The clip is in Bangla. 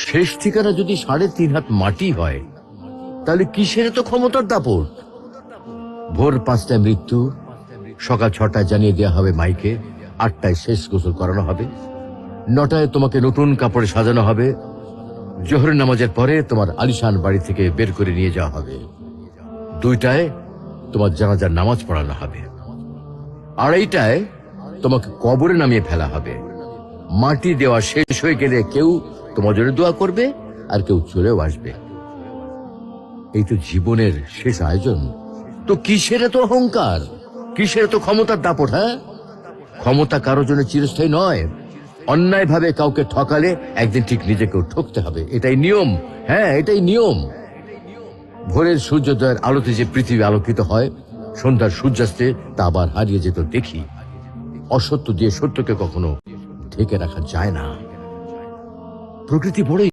শেষ ঠিকানা যদি ৩.৫ হাত মাটি হয়, তাহলে কিসের তো ক্ষমতার দাপট? ভোর ৫টায় মৃত্যু, সকাল ৬টায় জানিয়ে দেওয়া হবে মাইকে, ৮টায় শেষ গোসল করানো হবে, ৯টায় তোমাকে নতুন কাপড়ে সাজানো হবে, জোহরের নামাজের পরে তোমার আলিশান বাড়ি থেকে বের করে নিয়ে যাওয়া হবে, ২টায় তোমার জানাজার নামাজ পড়ানো হবে, ২:৩০টায় তোমাকে কবরে নামিয়ে ফেলা হবে। মাটি দেওয়া শেষ হয়ে গেলে কেউ তোমার জন্য দোয়া করবে, আর কেউ চলেও আসবে। এই তো জীবনের শেষ আয়োজন। তো কিসের তো অহংকার, কিসের তো ক্ষমতার দাপট? হ্যাঁ, ক্ষমতা কারো জন্য চিরস্থায়ী নয়। অন্যায় ভাবে কাউকে ঠকালে একদিন ঠিক নিজেকেও ঠকতে হবে, এটাই নিয়ম। হ্যাঁ, এটাই নিয়ম। ভোরের সূর্যোদয়ের আলোতে যে পৃথিবী আলোকিত হয়, সন্ধ্যার সূর্যাস্তে তা আবার হারিয়ে যেত দেখি। অসত্য দিয়ে সত্যকে কখনো ঢেকে রাখা যায় না। প্রকৃতি বড়ই